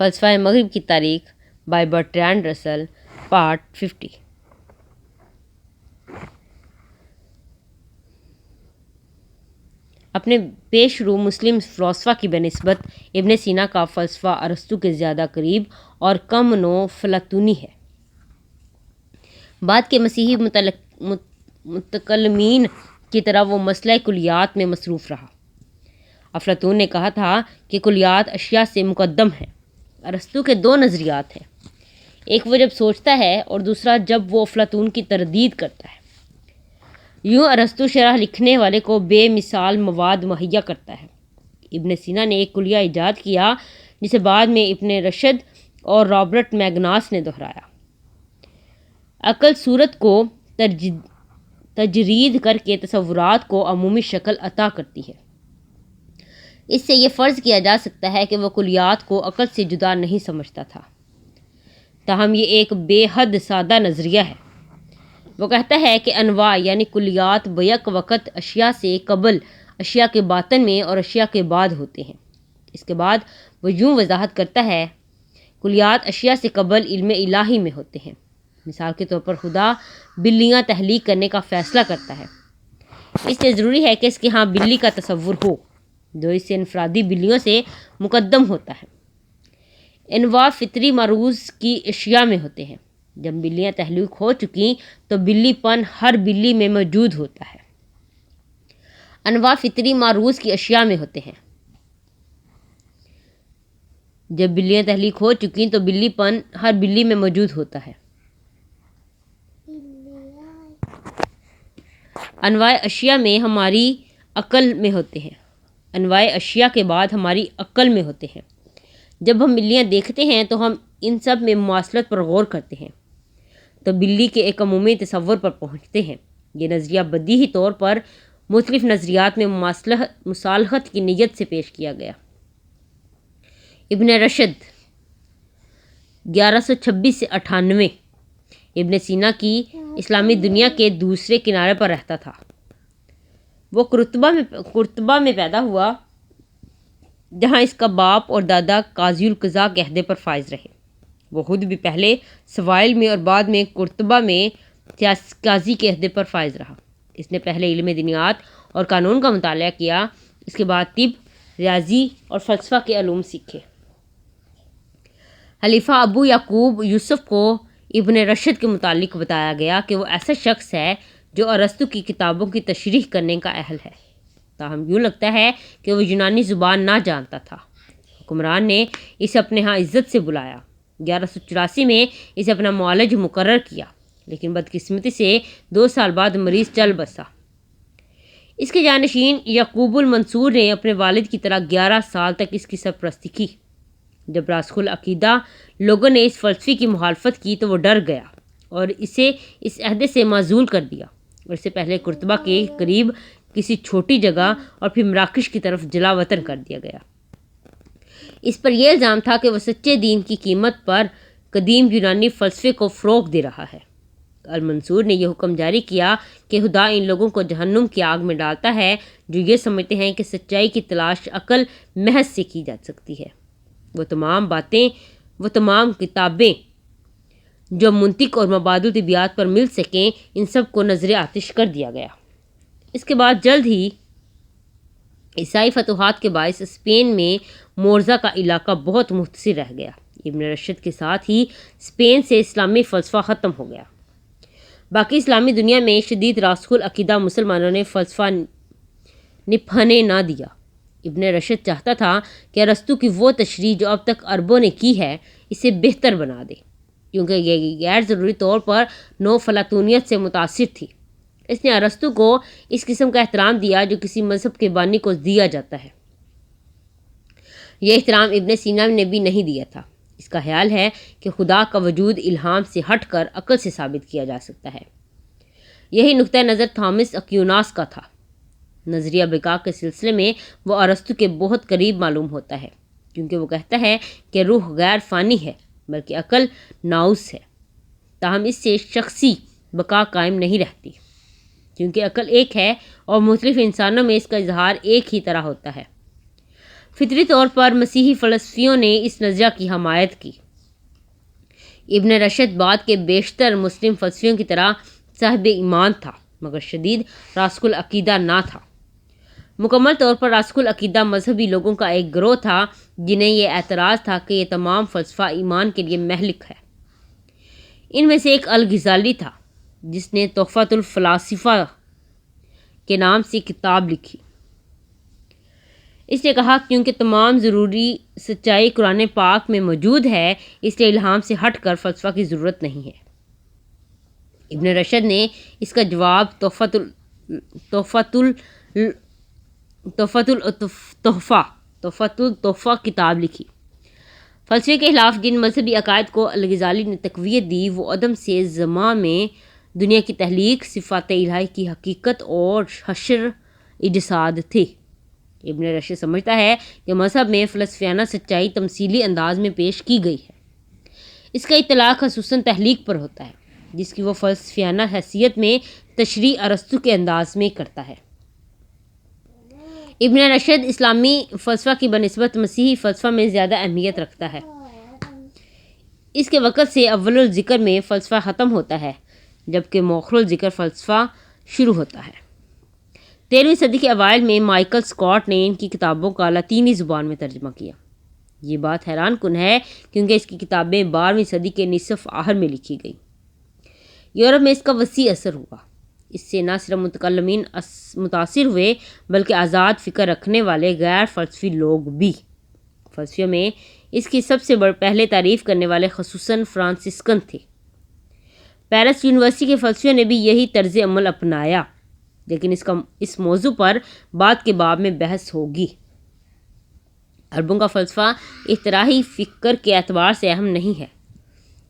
فلسفہ مغرب کی تاریخ بائی برٹرانڈ رسل پارٹ 50۔ اپنے پیش رو مسلم فلاسفہ کی بنسبت ابن سینا کا فلسفہ ارسطو کے زیادہ قریب اور کم نو فلاطونی ہے۔ بعد کے مسیحی متکلمین کی طرح وہ مسئلہ کلیات میں مصروف رہا۔ افلاطون نے کہا تھا کہ کلیات اشیاء سے مقدم ہیں۔ ارسطو کے دو نظریات ہیں، ایک وہ جب سوچتا ہے اور دوسرا جب وہ افلاطون کی تردید کرتا ہے۔ یوں ارسطو شرح لکھنے والے کو بے مثال مواد مہیا کرتا ہے۔ ابن سینا نے ایک کلیہ ایجاد کیا جسے بعد میں ابن رشد اور رابرٹ میگناس نے دہرایا۔ عقل صورت کو تجرید کر کے تصورات کو عمومی شکل عطا کرتی ہے۔ اس سے یہ فرض کیا جا سکتا ہے کہ وہ کلیات کو عقل سے جدا نہیں سمجھتا تھا، تاہم یہ ایک بے حد سادہ نظریہ ہے۔ وہ کہتا ہے کہ انواع یعنی کلیات بیک وقت اشیاء سے قبل، اشیاء کے باطن میں اور اشیاء کے بعد ہوتے ہیں۔ اس کے بعد وہ یوں وضاحت کرتا ہے، کلیات اشیاء سے قبل علم الہی میں ہوتے ہیں۔ مثال کے طور پر خدا بلیاں تخلیق کرنے کا فیصلہ کرتا ہے، اس لیے ضروری ہے کہ اس کے ہاں بلی کا تصور ہو جو اس سے انفرادی بلیوں سے مقدم ہوتا ہے۔ انواع فطری معروض کی اشیاء میں ہوتے ہیں۔ جب بلیاں تخلیق ہو چکیں تو بلی پن ہر بلی میں موجود ہوتا ہے۔ انواع فطری معروض کی اشیاء میں ہوتے ہیں۔ جب بلیاں تخلیق ہو چکیں تو بلی پن ہر بلی میں موجود ہوتا ہے۔ انواع اشیاء میں ہماری عقل میں ہوتے ہیں۔ انواع اشیاء کے بعد ہماری عقل میں ہوتے ہیں۔ جب ہم بلیاں دیکھتے ہیں تو ہم ان سب میں مماثلت پر غور کرتے ہیں تو بلی کے ایک عمومی تصور پر پہنچتے ہیں۔ یہ نظریہ بدیہی طور پر مختلف نظریات میں مصالحت کی نیت سے پیش کیا گیا۔ ابن رشد 1126 سے 98 ابن سینا کی اسلامی دنیا کے دوسرے کنارے پر رہتا تھا۔ وہ قرطبہ میں پیدا ہوا جہاں اس کا باپ اور دادا قاضی القضاء کے عہدے پر فائز رہے۔ وہ خود بھی پہلے سوائل میں اور بعد میں قرطبہ میں قاضی کے عہدے پر فائز رہا۔ اس نے پہلے علم دینیات اور قانون کا مطالعہ کیا، اس کے بعد طب، ریاضی اور فلسفہ کے علوم سیکھے۔ خلیفہ ابو یعقوب یوسف کو ابن رشد کے متعلق بتایا گیا کہ وہ ایسا شخص ہے جو ارسطو کی کتابوں کی تشریح کرنے کا اہل ہے، تاہم یوں لگتا ہے کہ وہ یونانی زبان نہ جانتا تھا۔ حکمران نے اسے اپنے ہاں عزت سے بلایا۔ 1184 میں اسے اپنا معالج مقرر کیا، لیکن بدقسمتی سے 2 سال بعد مریض چل بسا۔ اس کے جانشین یعقوب المنصور نے اپنے والد کی طرح 11 سال تک اس کی سرپرستی کی۔ جب راسخ العقیدہ لوگوں نے اس فلسفے کی مخالفت کی تو وہ ڈر گیا اور اسے اس عہدے سے معزول کر دیا اور اسے پہلے قرطبہ کے قریب کسی چھوٹی جگہ اور پھر مراکش کی طرف جلا وطن کر دیا گیا۔ اس پر یہ الزام تھا کہ وہ سچے دین کی قیمت پر قدیم یونانی فلسفے کو فروغ دے رہا ہے۔ المنصور نے یہ حکم جاری کیا کہ خدا ان لوگوں کو جہنم کی آگ میں ڈالتا ہے جو یہ سمجھتے ہیں کہ سچائی کی تلاش عقل محض سے کی جا سکتی ہے۔ وہ تمام کتابیں جو منطق اور مبادئ طبیعت پر مل سکیں، ان سب کو نظر آتش کر دیا گیا۔ اس کے بعد جلد ہی عیسائی فتوحات کے باعث اسپین میں مورزا کا علاقہ بہت مختصر رہ گیا۔ ابن رشد کے ساتھ ہی اسپین سے اسلامی فلسفہ ختم ہو گیا۔ باقی اسلامی دنیا میں شدید راسخ العقیدہ مسلمانوں نے فلسفہ نپھنے نہ دیا۔ ابن رشد چاہتا تھا کہ ارسطو کی وہ تشریح جو اب تک عربوں نے کی ہے اسے بہتر بنا دے، کیونکہ یہ غیر ضروری طور پر نو فلاطونیت سے متاثر تھی۔ اس نے ارسطو کو اس قسم کا احترام دیا جو کسی مذہب کے بانی کو دیا جاتا ہے۔ یہ احترام ابن سینا نے بھی نہیں دیا تھا۔ اس کا خیال ہے کہ خدا کا وجود الہام سے ہٹ کر عقل سے ثابت کیا جا سکتا ہے۔ یہی نقطہ نظر تھامس اکویناس کا تھا۔ نظریہ بقا کے سلسلے میں وہ ارسطو کے بہت قریب معلوم ہوتا ہے، کیونکہ وہ کہتا ہے کہ روح غیر فانی ہے بلکہ عقل ناقوس ہے، تاہم اس سے شخصی بقا قائم نہیں رہتی، کیونکہ عقل ایک ہے اور مختلف انسانوں میں اس کا اظہار ایک ہی طرح ہوتا ہے۔ فطری طور پر مسیحی فلسفیوں نے اس نظریہ کی حمایت کی۔ ابن رشد بعد کے بیشتر مسلم فلسفیوں کی طرح صاحب ایمان تھا، مگر شدید راسخ العقیدہ نہ تھا۔ مکمل طور پر راسخ العقیدہ مذہبی لوگوں کا ایک گروہ تھا جنہیں یہ اعتراض تھا کہ یہ تمام فلسفہ ایمان کے لیے مہلک ہے۔ ان میں سے ایک الغزالی تھا جس نے تحفۃ الفلاسفہ کے نام سے کتاب لکھی۔ اس نے کہا کیونکہ تمام ضروری سچائی قرآن پاک میں موجود ہے، اس لیے الہام سے ہٹ کر فلسفہ کی ضرورت نہیں ہے۔ ابن رشد نے اس کا جواب تحفۃ التحفہ کتاب لکھی۔ فلسفے کے خلاف جن مذہبی عقائد کو الغزالی نے تقویت دی وہ عدم سے زماں میں دنیا کی تخلیق، صفات الہی کی حقیقت اور حشر اجساد تھے۔ ابن رشد سمجھتا ہے کہ مذہب میں فلسفیانہ سچائی تمثیلی انداز میں پیش کی گئی ہے۔ اس کا اطلاق خصوصاً تخلیق پر ہوتا ہے جس کی وہ فلسفیانہ حیثیت میں تشریح ارسطو کے انداز میں کرتا ہے۔ ابن رشد اسلامی فلسفہ کی بنسبت مسیحی فلسفہ میں زیادہ اہمیت رکھتا ہے۔ اس کے وقت سے اول الذکر میں فلسفہ ختم ہوتا ہے جبکہ مؤخر الذکر فلسفہ شروع ہوتا ہے۔ 13ویں صدی کے اوائل میں مائیکل اسکاٹ نے ان کی کتابوں کا لاطینی زبان میں ترجمہ کیا۔ یہ بات حیران کن ہے کیونکہ اس کی کتابیں 12ویں صدی کے نصف آخر میں لکھی گئیں۔ یورپ میں اس کا وسیع اثر ہوا۔ اس سے نہ صرف متکلمین متاثر ہوئے بلکہ آزاد فکر رکھنے والے غیر فلسفی لوگ بھی۔ فلسفیوں میں اس کی سب سے پہلے تعریف کرنے والے خصوصاً فرانسسکن تھے۔ پیرس یونیورسٹی کے فلسفیوں نے بھی یہی طرز عمل اپنایا، لیکن اس موضوع پر بعد کے باب میں بحث ہوگی۔ عربوں کا فلسفہ اختراعی فکر کے اعتبار سے اہم نہیں ہے۔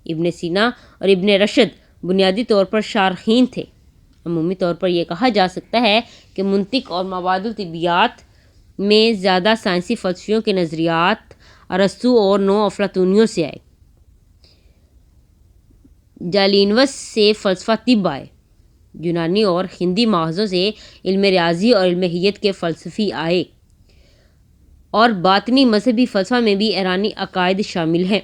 ابن سینا اور ابن رشد بنیادی طور پر شارحین تھے۔ عمومی طور پر یہ کہا جا سکتا ہے کہ منطق اور مابعد الطبیعیات میں زیادہ سائنسی فلسفیوں کے نظریات ارسطو اور نو افلاطونیوں سے آئے۔ جالینوس سے فلسفہ طب آئے۔ یونانی اور ہندی ماخذوں سے علم ریاضی اور علم ہیئت کے فلسفی آئے، اور باطنی مذہبی فلسفہ میں بھی ایرانی عقائد شامل ہیں۔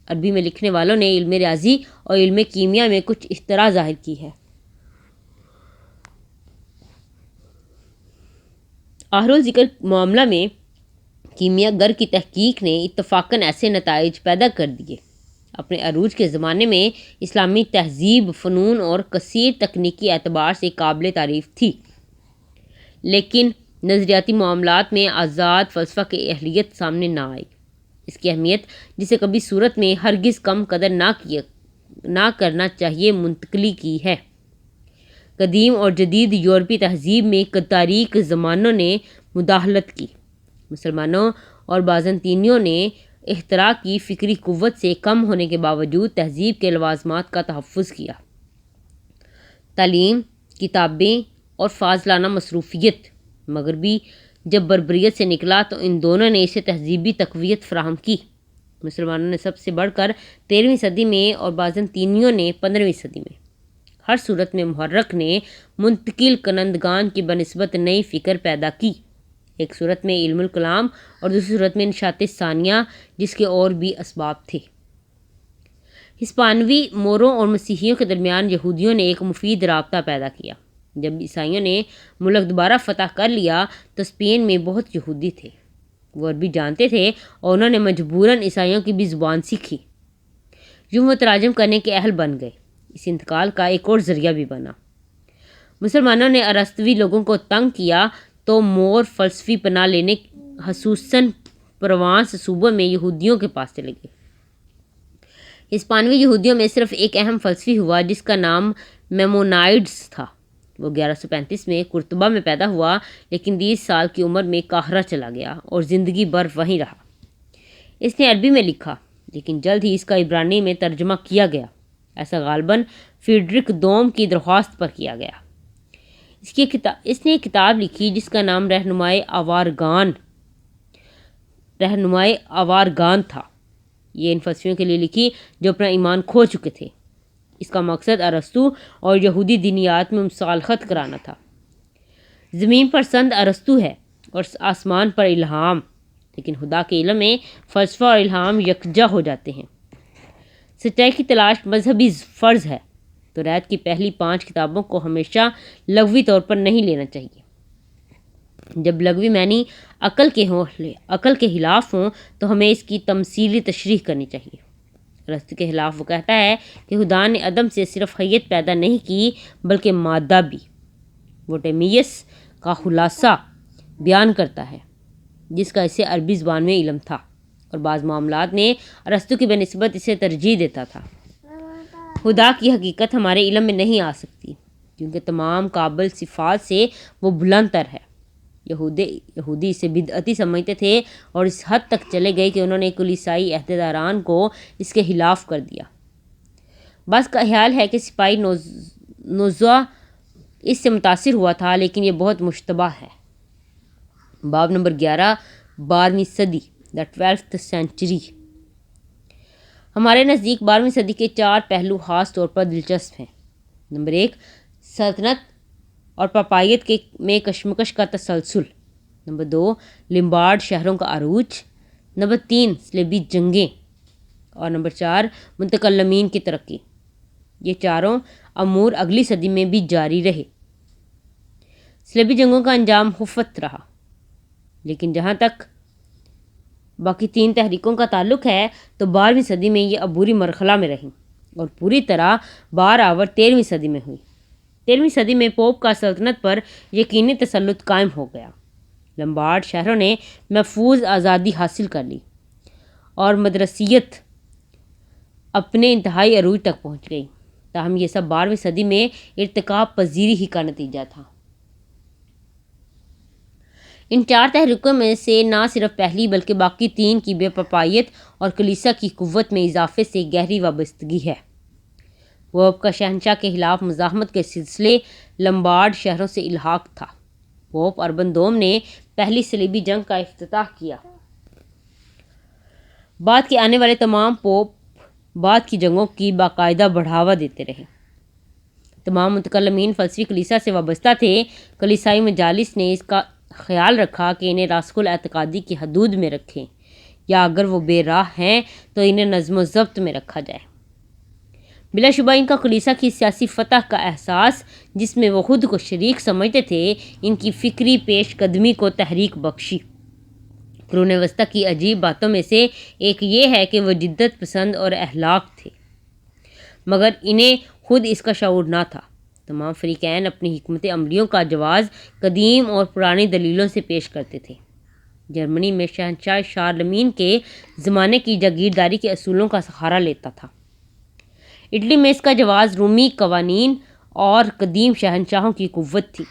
عربی میں لکھنے والوں نے علم ریاضی اور علم کیمیا میں کچھ اختراع ظاہر کی ہے۔ آخر الذکر معاملہ میں کیمیا گر کی تحقیق نے اتفاقاً ایسے نتائج پیدا کر دیے۔ اپنے عروج کے زمانے میں اسلامی تہذیب فنون اور کثیر تکنیکی اعتبار سے قابل تعریف تھی، لیکن نظریاتی معاملات میں آزاد فلسفہ کی اہلیت سامنے نہ آئی۔ اس کی اہمیت جسے کبھی صورت میں ہرگز کم قدر نہ کرنا چاہیے منتقلی کی ہے۔ قدیم اور جدید یورپی تہذیب میں تاریک زمانوں نے مداخلت کی۔ مسلمانوں اور بازنطینیوں نے اختراع کی فکری قوت سے کم ہونے کے باوجود تہذیب کے لوازمات کا تحفظ کیا۔ تعلیم، کتابیں اور فاضلانہ مصروفیت۔ مغربی جب بربریت سے نکلا تو ان دونوں نے اسے تہذیبی تقویت فراہم کی۔ مسلمانوں نے سب سے بڑھ کر 13ویں صدی میں اور بازنطینیوں نے 15ویں صدی میں۔ ہر صورت میں محرک نے منتقل کنندگان کی بنسبت نئی فکر پیدا کی، ایک صورت میں علم الکلام اور دوسری صورت میں نشاط ثانیہ، جس کے اور بھی اسباب تھے۔ ہسپانوی موروں اور مسیحیوں کے درمیان یہودیوں نے ایک مفید رابطہ پیدا کیا۔ جب عیسائیوں نے ملک دوبارہ فتح کر لیا تو اسپین میں بہت یہودی تھے۔ وہ عربی جانتے تھے اور انہوں نے مجبوراً عیسائیوں کی بھی زبان سیکھی۔ یوں وہ تراجم کرنے کے اہل بن گئے۔ اس انتقال کا ایک اور ذریعہ بھی بنا۔ مسلمانوں نے ارسطوی لوگوں کو تنگ کیا تو مور فلسفی پناہ لینے خصوصاً پروانس صوبوں میں یہودیوں کے پاس چلے گئے۔ ہسپانوی یہودیوں میں صرف ایک اہم فلسفی ہوا جس کا نام میمونائڈز تھا۔ وہ 1135 میں قرطبہ میں پیدا ہوا، لیکن 20 سال کی عمر میں قاہرہ چلا گیا اور زندگی بھر وہیں رہا۔ اس نے عربی میں لکھا، لیکن جلد ہی اس کا عبرانی میں ترجمہ کیا گیا۔ ایسا غالباً فریڈرک دوم کی درخواست پر کیا گیا۔ اس نے ایک کتاب لکھی جس کا نام رہنمائے آوارگان تھا۔ یہ ان فلسفیوں کے لیے لکھی جو اپنا ایمان کھو چکے تھے۔ اس کا مقصد ارسطو اور یہودی دینیات میں مصالحت کرانا تھا۔ زمین پر سند ارسطو ہے اور آسمان پر الہام۔ لیکن خدا کے علم میں فلسفہ اور الہام یکجا ہو جاتے ہیں۔ سچائی کی تلاش مذہبی فرض ہے تو ریت کی پہلی 5 کتابوں کو ہمیشہ لغوی طور پر نہیں لینا چاہیے۔ جب لغوی معنی عقل کے خلاف ہوں تو ہمیں اس کی تمثیلی تشریح کرنی چاہیے۔ ارسطو کے خلاف وہ کہتا ہے کہ خدا نے عدم سے صرف حیت پیدا نہیں کی بلکہ مادہ بھی۔ وہ ٹیمیس کا خلاصہ بیان کرتا ہے جس کا اسے عربی زبان میں علم تھا، اور بعض معاملات میں ارسطو کی بنسبت اسے ترجیح دیتا تھا۔ خدا کی حقیقت ہمارے علم میں نہیں آ سکتی کیونکہ تمام قابل صفات سے وہ بلند تر ہے۔ یہودی اسے بدعتی سمجھتے تھے اور اس حد تک چلے گئے کہ انہوں نے کلیسائی عہدیداران کو اس کے خلاف کر دیا۔ بعض کا خیال ہے کہ سپاہی نوزہ اس سے متاثر ہوا تھا، لیکن یہ بہت مشتبہ ہے۔ باب نمبر 11، 12ویں صدی، the 12th century۔ ہمارے نزدیک 12ویں صدی کے 4 پہلو خاص طور پر دلچسپ ہیں۔ نمبر 1، سلطنت اور پاپائیت میں کشمکش کا تسلسل۔ نمبر 2، لمبارڈ شہروں کا عروج۔ نمبر 3، صلیبی جنگیں۔ اور نمبر 4، متکلمین کی ترقی۔ یہ چاروں امور اگلی صدی میں بھی جاری رہے۔ صلیبی جنگوں کا انجام خفت رہا، لیکن جہاں تک باقی 3 تحریکوں کا تعلق ہے تو 12ویں صدی میں یہ عبوری مرحلہ میں رہیں اور پوری طرح بار آور 13ویں صدی میں ہوئی۔ 13ویں صدی میں پوپ کا سلطنت پر یقینی تسلط قائم ہو گیا۔ لمبارڈ شہروں نے محفوظ آزادی حاصل کر لی اور مدرسیت اپنے انتہائی عروج تک پہنچ گئی، تاہم یہ سب 12ویں صدی میں ارتکاب پذیری ہی کا نتیجہ تھا۔ ان 4 تحریکوں میں سے نہ صرف پہلی بلکہ باقی 3 کی بے پاپائیت اور کلیسا کی قوت میں اضافے سے گہری وابستگی ہے۔ پوپ کا شہنشاہ کے خلاف مزاحمت کے سلسلے لمبارڈ شہروں سے الحاق تھا۔ پوپ اربن دوم نے پہلی صلیبی جنگ کا افتتاح کیا۔ بعد کے آنے والے تمام پوپ بعد کی جنگوں کی باقاعدہ بڑھاوا دیتے رہے۔ تمام متکلمین فلسفی کلیسا سے وابستہ تھے۔ کلیسائی مجالس نے اس کا خیال رکھا کہ انہیں راسخ الاعتقادی کی حدود میں رکھیں، یا اگر وہ بے راہ ہیں تو انہیں نظم و ضبط میں رکھا جائے۔ بلا شبہ ان کا کلیسا کی سیاسی فتح کا احساس، جس میں وہ خود کو شریک سمجھتے تھے، ان کی فکری پیش قدمی کو تحریک بخشی۔ قرون وسطیٰ کی عجیب باتوں میں سے ایک یہ ہے کہ وہ جدت پسند اور اخلاق تھے، مگر انہیں خود اس کا شعور نہ تھا۔ تمام فریقین اپنی حکمت عملیوں کا جواز قدیم اور پرانی دلیلوں سے پیش کرتے تھے۔ جرمنی میں شہنشاہ شارلمین کے زمانے کی جاگیرداری کے اصولوں کا سہارا لیتا تھا۔ اٹلی میں اس کا جواز رومی قوانین اور قدیم شہنشاہوں کی قوت تھی۔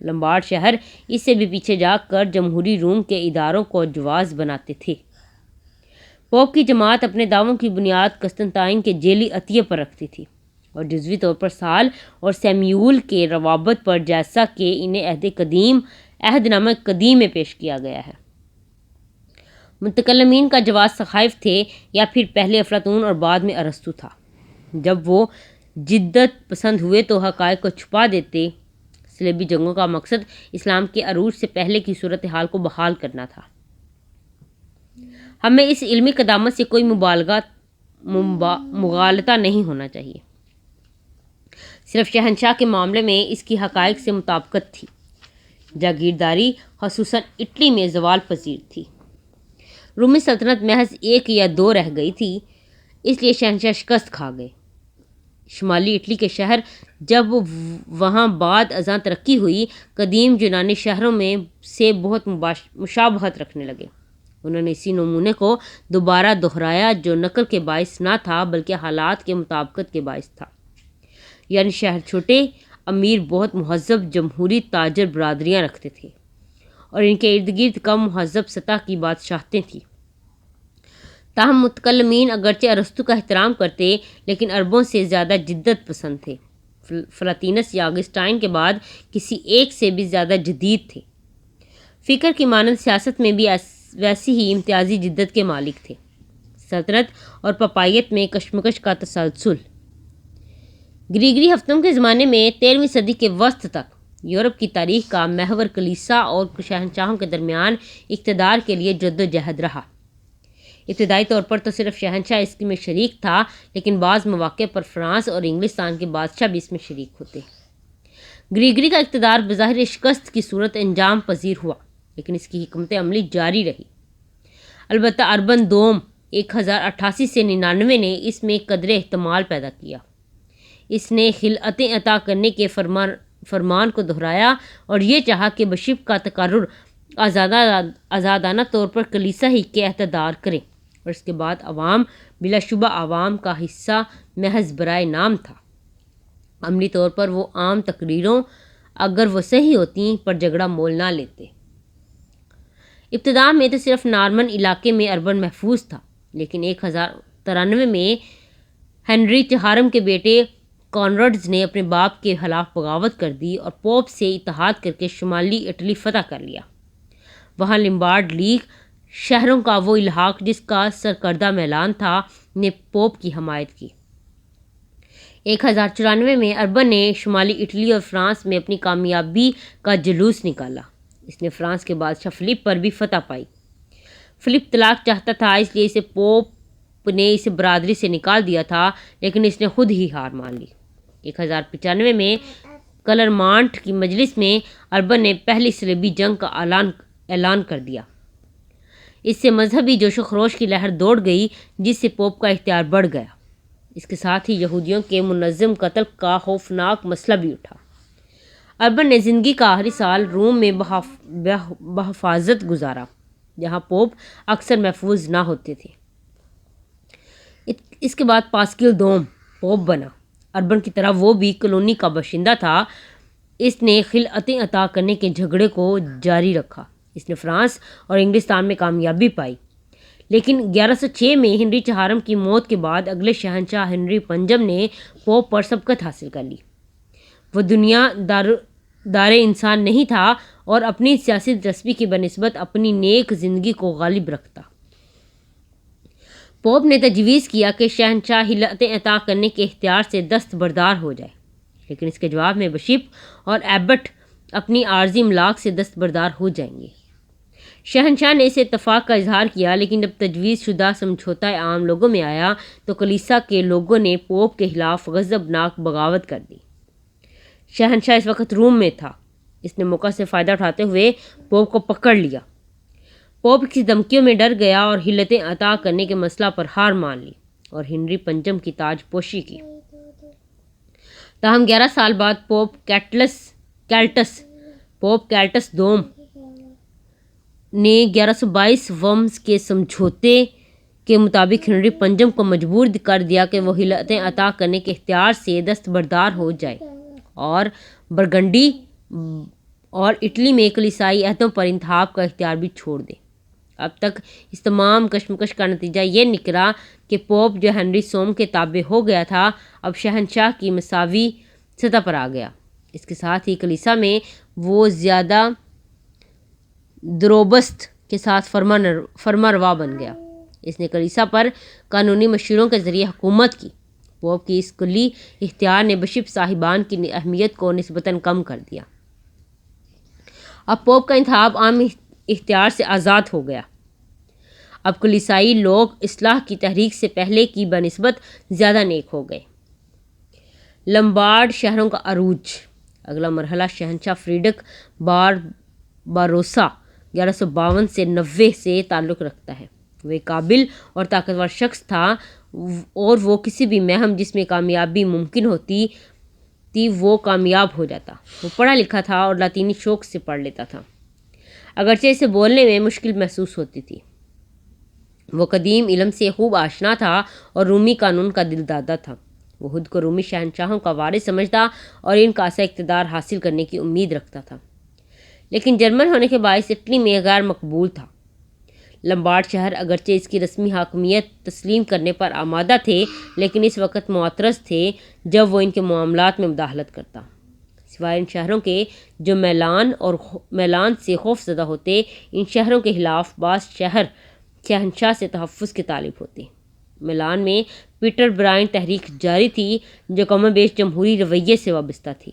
لمبارڈ شہر اس سے بھی پیچھے جا کر جمہوری روم کے اداروں کو جواز بناتے تھے۔ پوپ کی جماعت اپنے دعووں کی بنیاد قسطنطائن کے جیلی عطیے پر رکھتی تھی اور جزوی طور پر سال اور سیمیول کے روابط پر، جیسا کہ انہیں عہد نامہ قدیم میں پیش کیا گیا ہے۔ متکلمین کا جواز سخائف تھے، یا پھر پہلے افلاطون اور بعد میں ارسطو تھا۔ جب وہ جدت پسند ہوئے تو حقائق کو چھپا دیتے۔ صلیبی جنگوں کا مقصد اسلام کے عروج سے پہلے کی صورتحال کو بحال کرنا تھا۔ ہمیں اس علمی قدامت سے کوئی مغالطہ نہیں ہونا چاہیے۔ صرف شہنشاہ کے معاملے میں اس کی حقائق سے مطابقت تھی۔ جاگیرداری خصوصاً اٹلی میں زوال پذیر تھی۔ رومی سلطنت محض 1 یا 2 رہ گئی تھی، اس لیے شہنشاہ شکست کھا گئے۔ شمالی اٹلی کے شہر جب وہاں بعد ازاں ترقی ہوئی، قدیم یونانی شہروں میں سے بہت مشابہت رکھنے لگے۔ انہوں نے اسی نمونے کو دوبارہ دہرایا جو نقل کے باعث نہ تھا بلکہ حالات کے مطابقت کے باعث تھا۔ یعنی شہر چھوٹے، امیر بہت مہذب جمہوری تاجر برادریاں رکھتے تھے اور ان کے ارد گرد کم مہذب سطح کی بادشاہتیں تھیں۔ تاہم متکلمین اگرچہ ارسطو کا احترام کرتے لیکن عربوں سے زیادہ جدت پسند تھے۔ فلاطینس یا آگسٹائن کے بعد کسی ایک سے بھی زیادہ جدید تھے۔ فکر کی مانند سیاست میں بھی ویسی ہی امتیازی جدت کے مالک تھے۔ سلطنت اور پاپائیت میں کشمکش کا تسلسل۔ گریگری ہفتوں کے زمانے میں 13ویں صدی کے وسط تک یورپ کی تاریخ کا محور کلیسا اور شہنشاہوں کے درمیان اقتدار کے لیے جدوجہد رہا۔ ابتدائی طور پر تو صرف شہنشاہ اس میں شریک تھا، لیکن بعض مواقع پر فرانس اور انگلستان کے بادشاہ بھی اس میں شریک ہوتے۔ گریگری کا اقتدار بظاہر شکست کی صورت انجام پذیر ہوا، لیکن اس کی حکمت عملی جاری رہی۔ البتہ اربن دوم 1088 سے 99 نے اس میں قدر احتمال پیدا کیا۔ اس نے خلعتیں عطا کرنے کے فرمان کو دہرایا اور یہ چاہا کہ بشپ کا تقرر آزادانہ طور پر کلیسا ہی کے اقتدار کرے، اور اس کے بعد عوام بلا شبہ عوام کا حصہ محض برائے نام تھا۔ عملی طور پر وہ عام تقریروں، اگر وہ صحیح ہوتی، پر جھگڑا مول نہ لیتے۔ ابتدا میں تو صرف نارمن علاقے میں اربن محفوظ تھا، لیکن 1093 میں ہنری چہارم کے بیٹے کانراڈز نے اپنے باپ کے خلاف بغاوت کر دی اور پوپ سے اتحاد کر کے شمالی اٹلی فتح کر لیا۔ وہاں لمبارڈ لیگ شہروں کا وہ الحاق جس کا سرکردہ میلان تھا نے پوپ کی حمایت کی۔ 1094 میں اربن نے شمالی اٹلی اور فرانس میں اپنی کامیابی کا جلوس نکالا۔ اس نے فرانس کے بادشاہ فلپ پر بھی فتح پائی۔ فلپ طلاق چاہتا تھا، اس لیے پوپ نے اسے برادری سے نکال دیا تھا، لیکن اس نے خود ہی ہار مان لی۔ 1095 میں کلرمانٹ کی مجلس میں اربن نے پہلی صلیبی جنگ کا اعلان کر دیا۔ اس سے مذہبی جوش و خروش کی لہر دوڑ گئی، جس سے پوپ کا اختیار بڑھ گیا۔ اس کے ساتھ ہی یہودیوں کے منظم قتل کا خوفناک مسئلہ بھی اٹھا۔ اربن نے زندگی کا آخری سال روم میں بحفاظت گزارا، جہاں پوپ اکثر محفوظ نہ ہوتے تھے۔ اس کے بعد پاسکل دوم پوپ بنا۔ اربن کی طرح وہ بھی کالونی کا باشندہ تھا۔ اس نے خلعتیں عطا کرنے کے جھگڑے کو جاری رکھا۔ اس نے فرانس اور انگلستان میں کامیابی پائی، لیکن 1106 میں ہنری چہارم کی موت کے بعد اگلے شہنشاہ ہنری پنجم نے پوپ پر سبقت حاصل کر لی۔ وہ دنیا دار انسان نہیں تھا اور اپنی سیاسی دلچسپی کی بنسبت اپنی نیک زندگی کو غالب رکھتا۔ پوپ نے تجویز کیا کہ شہنشاہ خلعتیں عطا کرنے کے اختیار سے دستبردار ہو جائے، لیکن اس کے جواب میں بشپ اور ایبٹ اپنی عارضی املاک سے دستبردار ہو جائیں گے۔ شہنشاہ نے اس اتفاق کا اظہار کیا، لیکن جب تجویز شدہ سمجھوتہ عام لوگوں میں آیا تو کلیسا کے لوگوں نے پوپ کے خلاف غضبناک بغاوت کر دی۔ شہنشاہ اس وقت روم میں تھا۔ اس نے موقع سے فائدہ اٹھاتے ہوئے پوپ کو پکڑ لیا۔ پوپ کی دھمکیوں میں ڈر گیا اور خلعتیں عطا کرنے کے مسئلہ پر ہار مان لی اور ہنری پنجم کی تاج پوشی کی۔ تاہم 11 سال بعد پوپ کیلٹس دوم نے 1122 ورمز کے سمجھوتے کے مطابق ہنری پنجم کو مجبور کر دیا کہ وہ خلعتیں عطا کرنے کے اختیار سے دستبردار ہو جائے اور برگنڈی اور اٹلی میں کلیسائی عہدوں پر انتخاب کا اختیار بھی چھوڑ دے۔ اب تک اس تمام کشمکش کا نتیجہ یہ نکلا کہ پوپ جو ہنری سوم کے تابع ہو گیا تھا، اب شہنشاہ کی مساوی سطح پر آ گیا۔ اس کے ساتھ ہی کلیسا میں وہ زیادہ دروبست کے ساتھ فرما روا بن گیا۔ اس نے کلیسا پر قانونی مشوروں کے ذریعے حکومت کی۔ پوپ کی اس کلی اختیار نے بشپ صاحبان کی اہمیت کو نسبتاً کم کر دیا۔ اب پوپ کا انتخاب عام اختیار سے آزاد ہو گیا۔ اب کلیسائی لوگ اصلاح کی تحریک سے پہلے کی بنسبت زیادہ نیک ہو گئے۔ لمبارڈ شہروں کا عروج۔ اگلا مرحلہ شہنشاہ فریڈرک بارباروسا 1152 سے 90 سے تعلق رکھتا ہے۔ وہ ایک قابل اور طاقتور شخص تھا اور وہ کسی بھی مہم جس میں کامیابی ممکن ہوتی تھی وہ کامیاب ہو جاتا۔ وہ پڑھا لکھا تھا اور لاطینی شوق سے پڑھ لیتا تھا، اگرچہ اسے بولنے میں مشکل محسوس ہوتی تھی۔ وہ قدیم علم سے خوب آشنا تھا اور رومی قانون کا دل دادا تھا۔ وہ خود کو رومی شہنشاہوں کا وارث سمجھتا اور ان کا ایسا اقتدار حاصل کرنے کی امید رکھتا تھا، لیکن جرمن ہونے کے باعث اٹلی میں غیر مقبول تھا۔ لمبارڈ شہر اگرچہ اس کی رسمی حاکمیت تسلیم کرنے پر آمادہ تھے، لیکن اس وقت معترض تھے جب وہ ان کے معاملات میں مداخلت کرتا۔ سوائے ان شہروں کے جو میلان سے خوف زدہ ہوتے، ان شہروں کے خلاف بعض شہر شہنشاہ سے تحفظ کے طالب ہوتے۔ میلان میں پیٹر برائن تحریک جاری تھی جو کم و بیش جمہوری رویے سے وابستہ تھی۔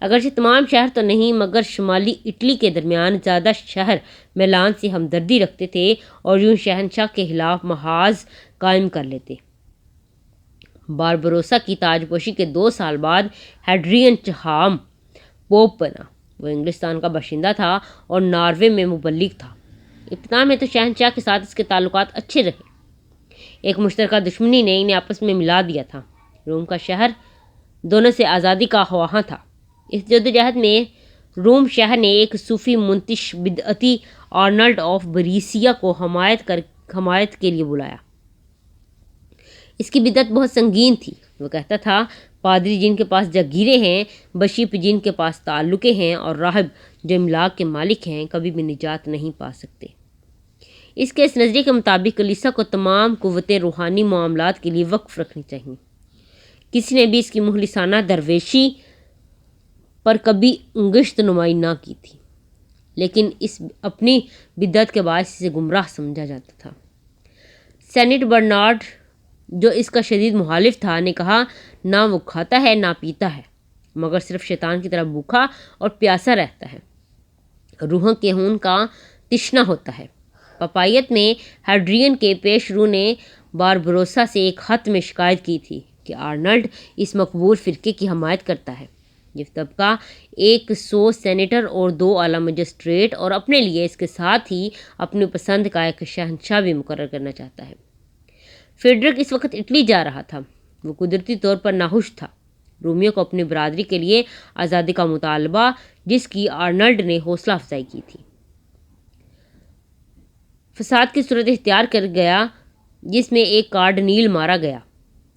اگرچہ تمام شہر تو نہیں مگر شمالی اٹلی کے درمیان زیادہ شہر میلان سے ہمدردی رکھتے تھے اور یوں شہنشاہ کے خلاف محاذ قائم کر لیتے۔ باربروسا کی تاج پوشی کے 2 سال بعد ہیڈریئن چہارم پوپ بنا۔ وہ انگلستان کا باشندہ تھا اور ناروے میں مبلغ تھا۔ ابتدا میں تو شہنشاہ کے ساتھ اس کے تعلقات اچھے رہے۔ ایک مشترکہ دشمنی نے انہیں آپس میں ملا دیا تھا۔ روم کا شہر دونوں سے آزادی کا خواہاں تھا۔ اس جدوجہد میں روم شہر نے ایک صوفی منتش بدعتی آرنلڈ آف بریسیا کو حمایت کے لیے بلایا۔ اس کی بدعت بہت سنگین تھی۔ وہ کہتا تھا پادری جن کے پاس جاگیریں ہیں، بشیپ جن کے پاس تعلقے ہیں اور راہب جو املاک کے مالک ہیں کبھی بھی نجات نہیں پا سکتے۔ اس کے اس نظریے کے مطابق کلیسا کو تمام قوتیں روحانی معاملات کے لیے وقف رکھنی چاہیے۔ کسی نے بھی اس کی مخلصانہ درویشی پر کبھی انگشت نمائی نہ کی تھی، لیکن اس اپنی بدعت کے باعث اسے گمراہ سمجھا جاتا تھا۔ سینٹ برنارڈ جو اس کا شدید مخالف تھا نے کہا نہ وہ کھاتا ہے نہ پیتا ہے مگر صرف شیطان کی طرح بھوکا اور پیاسا رہتا ہے، روحوں کے خون کا تشنا ہوتا ہے۔ پپائیت میں ہیڈریئن کے پیش رو نے باربروسا سے ایک خط میں شکایت کی تھی کہ آرنلڈ اس مقبول فرقے کی حمایت کرتا ہے۔ یہ طبقہ 100 سینیٹر اور 2 اعلیٰ مجسٹریٹ اور اپنے لیے اس کے ساتھ ہی اپنی پسند کا ایک شہنشاہ بھی مقرر کرنا چاہتا ہے۔ فیڈرک اس وقت اٹلی جا رہا تھا۔ وہ قدرتی طور پر ناخوش تھا۔ رومیوں کو اپنی برادری کے لیے آزادی کا مطالبہ جس کی آرنلڈ نے حوصلہ افزائی کی تھی، فساد کی صورت اختیار کر گیا جس میں ایک کارڈنیل مارا گیا۔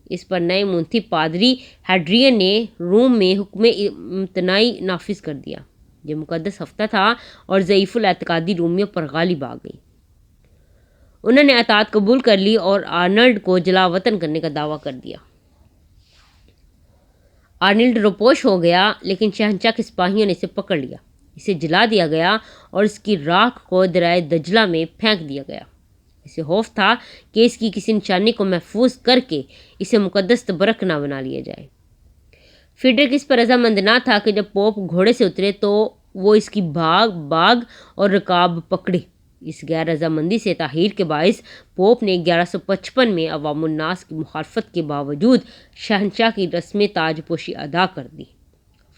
اس پر نئے منتخب پادری ہیڈریئن نے روم میں حکم امتناعی نافذ کر دیا۔ یہ مقدس ہفتہ تھا اور ضعیف الاعتقادی رومیوں پر غالب آ گئی۔ انہوں نے اطاعت قبول کر لی اور آرنلڈ کو جلا وطن کرنے کا دعویٰ کر دیا۔ آرنلڈ روپوش ہو گیا لیکن شہنشاہ کے سپاہیوں نے اسے پکڑ لیا۔ اسے جلا دیا گیا اور اس کی راکھ کو دریائے دجلہ میں پھینک دیا گیا۔ اسے خوف تھا کہ اس کی کسی نشانی کو محفوظ کر کے اسے مقدس تبرک نہ بنا لیا جائے۔ فیڈرک اس پر رضامند نہ تھا کہ جب پوپ گھوڑے سے اترے تو وہ اس کی باغ اور رکاب پکڑے۔ اس غیر رضامندی سے تاخیر کے باعث پوپ نے 1155 میں عوام الناس کی مخالفت کے باوجود شہنشاہ کی رسم تاج پوشی ادا کر دی۔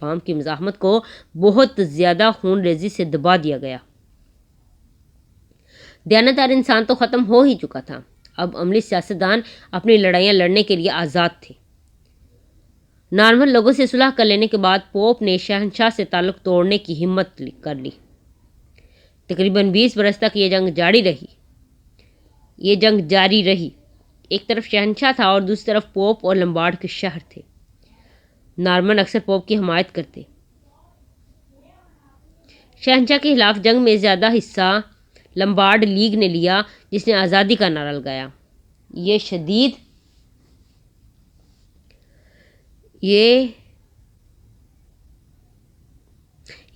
عوام کی مزاحمت کو بہت زیادہ خون ریزی سے دبا دیا گیا۔ دیانتدار انسان تو ختم ہو ہی چکا تھا۔ اب عملی سیاستدان اپنی لڑائیاں لڑنے کے لیے آزاد تھے۔ نارمل لوگوں سے صلح کر لینے کے بعد پوپ نے شہنشاہ سے تعلق توڑنے کی ہمت کر لی۔ تقریباً 20 برس تک یہ جنگ جاری رہی۔ ایک طرف شہنشاہ تھا اور دوسری طرف پوپ اور لمبارڈ کے شہر تھے۔ نارمن اکثر پوپ کی حمایت کرتے۔ شہنشاہ کے خلاف جنگ میں زیادہ حصہ لمبارڈ لیگ نے لیا جس نے آزادی کا نعرہ لگایا۔ یہ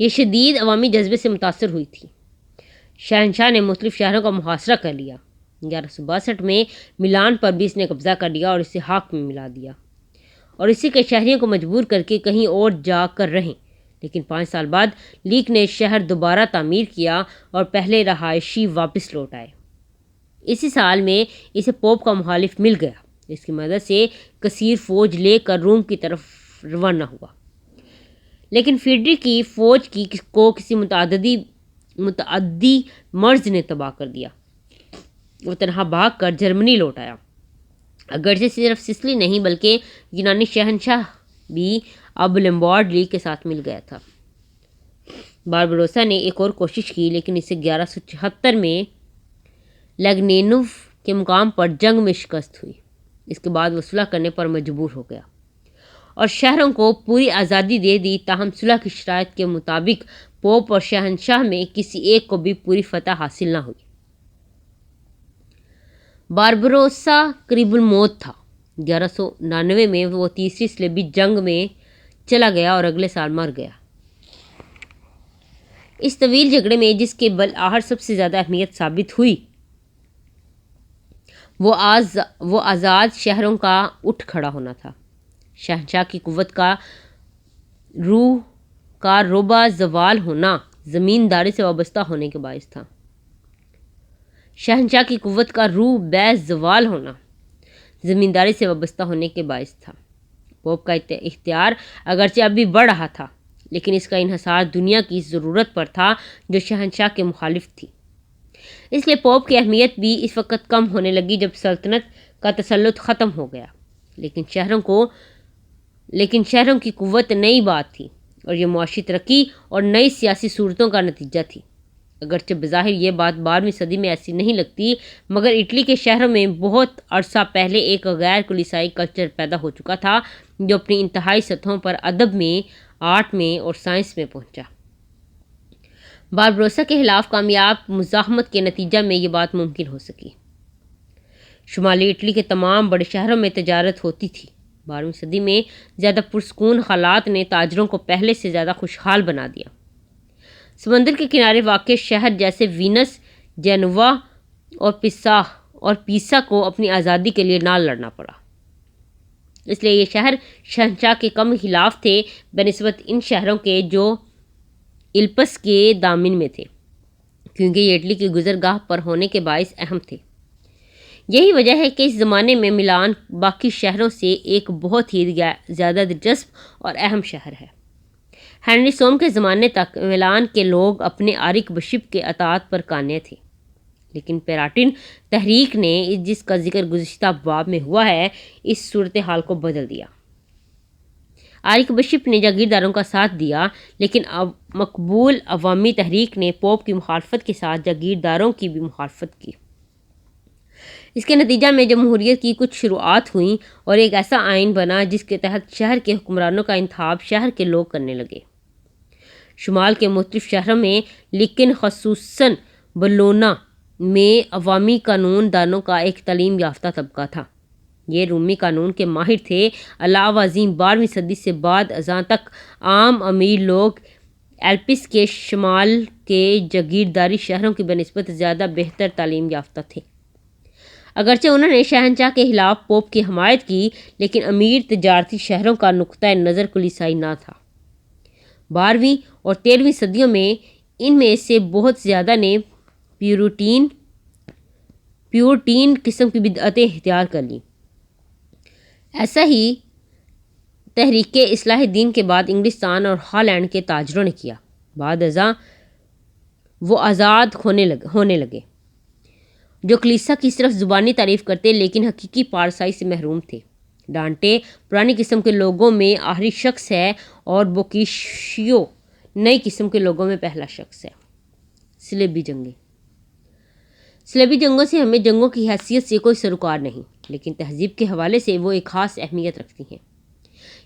شدید عوامی جذبے سے متاثر ہوئی تھی۔ شہنشاہ نے مختلف شہروں کا محاصرہ کر لیا۔ 1162 میں میلان پر بھی اس نے قبضہ کر لیا اور اسے حق میں ملا دیا اور اسی کے شہریوں کو مجبور کر کے کہیں اور جا کر رہیں۔ لیکن 5 سال بعد لیگ نے شہر دوبارہ تعمیر کیا اور پہلے رہائشی واپس لوٹ آئے۔ اسی سال میں اسے پوپ کا مخالف مل گیا۔ اس کی مدد سے کثیر فوج لے کر روم کی طرف روانہ ہوا، لیکن فیڈرک کی فوج کو کسی متعدی مرض نے تباہ کر دیا۔ وہ تنہا بھاگ کر جرمنی لوٹ آیا۔ اگرچہ صرف سسلی نہیں بلکہ یونانی شہنشاہ بھی اب لمبارڈ لیگ کے ساتھ مل گیا تھا۔ باربروسا نے ایک اور کوشش کی لیکن اسے 1176 میں لیگنینو کے مقام پر جنگ میں شکست ہوئی۔ اس کے بعد وہ صلح کرنے پر مجبور ہو گیا اور شہروں کو پوری آزادی دے دی، تاہم صلح کی شرائط کے مطابق پوپ اور شہنشاہ میں کسی ایک کو بھی پوری فتح حاصل نہ ہوئی۔ باربروسا قریب الموت تھا۔ 1199 میں وہ تیسری صلیبی جنگ میں چلا گیا اور اگلے سال مر گیا۔ اس طویل جھگڑے میں جس کے بالآخر سب سے زیادہ اہمیت ثابت ہوئی وہ آزاد شہروں کا اٹھ کھڑا ہونا تھا۔ شہنشاہ کی قوت کا روح کا روبہ زوال ہونا زمینداری سے وابستہ ہونے کے باعث تھا۔ شہنشاہ کی قوت کا روح بے زوال ہونا زمینداری سے وابستہ ہونے کے باعث تھا۔ پوپ کا اختیار اگرچہ اب بھی بڑھ رہا تھا، لیکن اس کا انحصار دنیا کی ضرورت پر تھا جو شہنشاہ کے مخالف تھی۔ اس لیے پوپ کی اہمیت بھی اس وقت کم ہونے لگی جب سلطنت کا تسلط ختم ہو گیا، لیکن شہروں کی قوت نئی بات تھی اور یہ معاشی ترقی اور نئی سیاسی صورتوں کا نتیجہ تھی۔ اگرچہ بظاہر یہ بات 12ویں صدی میں ایسی نہیں لگتی، مگر اٹلی کے شہروں میں بہت عرصہ پہلے ایک غیر کلیسائی کلچر پیدا ہو چکا تھا جو اپنی انتہائی سطحوں پر ادب میں، آرٹ میں اور سائنس میں پہنچا۔ باربروسا کے خلاف کامیاب مزاحمت کے نتیجہ میں یہ بات ممکن ہو سکی۔ شمالی اٹلی کے تمام بڑے شہروں میں تجارت ہوتی تھی۔ 12ویں صدی میں زیادہ پرسکون حالات نے تاجروں کو پہلے سے زیادہ خوشحال بنا دیا۔ سمندر کے کنارے واقع شہر جیسے وینس، جینوا اور پیسا کو اپنی آزادی کے لیے نہ لڑنا پڑا۔ اس لیے یہ شہر شہنشاہ کے کم خلاف تھے بنسبت ان شہروں کے جو الپس کے دامن میں تھے، کیونکہ یہ اٹلی کی گزرگاہ پر ہونے کے باعث اہم تھے۔ یہی وجہ ہے کہ اس زمانے میں ملان باقی شہروں سے ایک بہت ہی زیادہ دلچسپ اور اہم شہر ہے۔ ہنری سوم کے زمانے تک ملان کے لوگ اپنے آرک بشپ کے اطاعت پر قانع تھے، لیکن پیراٹن تحریک نے، جس کا ذکر گزشتہ باب میں ہوا ہے، اس صورتحال کو بدل دیا۔ آرک بشپ نے جاگیرداروں کا ساتھ دیا، لیکن مقبول عوامی تحریک نے پوپ کی مخالفت کے ساتھ جاگیرداروں کی بھی مخالفت کی۔ اس کے نتیجہ میں جمہوریت کی کچھ شروعات ہوئیں اور ایک ایسا آئین بنا جس کے تحت شہر کے حکمرانوں کا انتخاب شہر کے لوگ کرنے لگے۔ شمال کے مختلف شہروں میں، لیکن خصوصاً بولونا میں عوامی قانون دانوں کا ایک تعلیم یافتہ طبقہ تھا۔ یہ رومی قانون کے ماہر تھے۔ علاوہ ازیں 12ویں صدی سے بعد ازاں تک عام امیر لوگ ایلپس کے شمال کے جاگیرداری شہروں کی بنسبت زیادہ بہتر تعلیم یافتہ تھے۔ اگرچہ انہوں نے شہنشاہ کے خلاف پوپ کی حمایت کی، لیکن امیر تجارتی شہروں کا نقطۂ نظر کلیسائی نہ تھا۔ 12ویں اور 13ویں صدیوں میں ان میں سے بہت زیادہ نے پیورٹین قسم کی بدعتیں اختیار کر لیں۔ ایسا ہی تحریک اصلاح دین کے بعد انگلستان اور ہالینڈ کے تاجروں نے کیا۔ بعد ازاں وہ آزاد ہونے لگے جو کلیسا کی صرف زبانی تعریف کرتے لیکن حقیقی پارسائی سے محروم تھے۔ ڈانٹے پرانی قسم کے لوگوں میں آخری شخص ہے اور بوکیشیو نئی قسم کے لوگوں میں پہلا شخص ہے۔ صلیبی جنگوں سے ہمیں جنگوں کی حیثیت سے کوئی سروکار نہیں، لیکن تہذیب کے حوالے سے وہ ایک خاص اہمیت رکھتی ہیں۔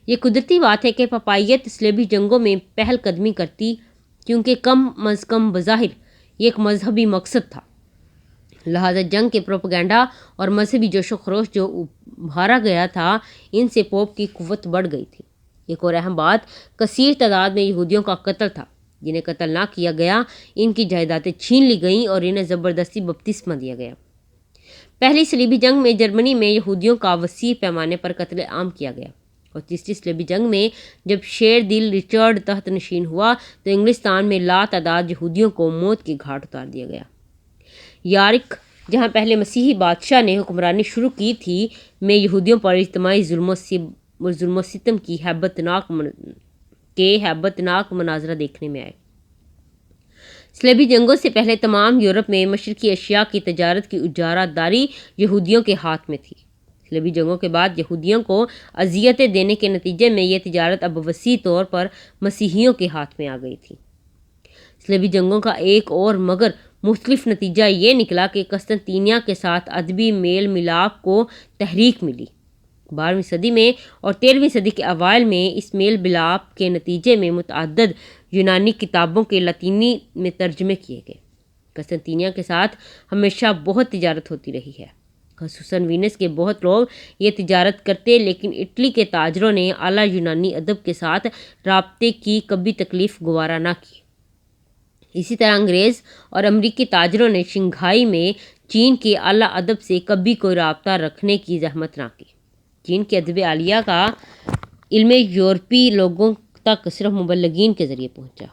یہ قدرتی بات ہے کہ پپائیت صلیبی جنگوں میں پہل قدمی کرتی، کیونکہ کم از کم بظاہر یہ ایک مذہبی مقصد تھا۔ لہذا جنگ کے پروپیگنڈا اور مذہبی جوش و خروش جو ابھارا گیا تھا، ان سے پوپ کی قوت بڑھ گئی تھی۔ ایک اور اہم بات کثیر تعداد میں یہودیوں کا قتل تھا۔ جنہیں قتل نہ کیا گیا، ان کی جائیدادیں چھین لی گئیں اور انہیں زبردستی بپتسمہ دیا گیا۔ پہلی صلیبی جنگ میں جرمنی میں یہودیوں کا وسیع پیمانے پر قتل عام کیا گیا، اور تیسری صلیبی جنگ میں جب شیر دل رچرڈ تحت نشین ہوا تو انگلستان میں لاتعداد یہودیوں کو موت کی گھاٹ اتار دیا گیا۔ یارک، جہاں پہلے مسیحی بادشاہ نے حکمرانی شروع کی تھی، میں یہودیوں پر اجتماعی ظلم و ستم کی ہیبت ناک مناظرہ دیکھنے میں آئے۔ صلیبی جنگوں سے پہلے تمام یورپ میں مشرقی اشیاء کی تجارت کی اجارہ داری یہودیوں کے ہاتھ میں تھی۔ صلیبی جنگوں کے بعد یہودیوں کو اذیتیں دینے کے نتیجے میں یہ تجارت اب وسیع طور پر مسیحیوں کے ہاتھ میں آ گئی تھی۔ صلیبی جنگوں کا ایک اور مگر مختلف نتیجہ یہ نکلا کہ قسطنطینیہ کے ساتھ ادبی میل ملاپ کو تحریک ملی۔ 12ویں صدی میں اور 13ویں صدی کے اوائل میں اس میل ملاپ کے نتیجے میں متعدد یونانی کتابوں کے لاطینی میں ترجمے کیے گئے۔ قسطنطینیہ کے ساتھ ہمیشہ بہت تجارت ہوتی رہی ہے، خصوصاً وینس کے بہت لوگ یہ تجارت کرتے، لیکن اٹلی کے تاجروں نے اعلیٰ یونانی ادب کے ساتھ رابطے کی کبھی تکلیف گوارا نہ کی۔ اسی طرح انگریز اور امریکی تاجروں نے شنگھائی میں چین کے اعلیٰ ادب سے کبھی کوئی رابطہ رکھنے کی زحمت نہ کی۔ چین کے ادب عالیہ کا علم یورپی لوگوں تک صرف مبلغین کے ذریعے پہنچا۔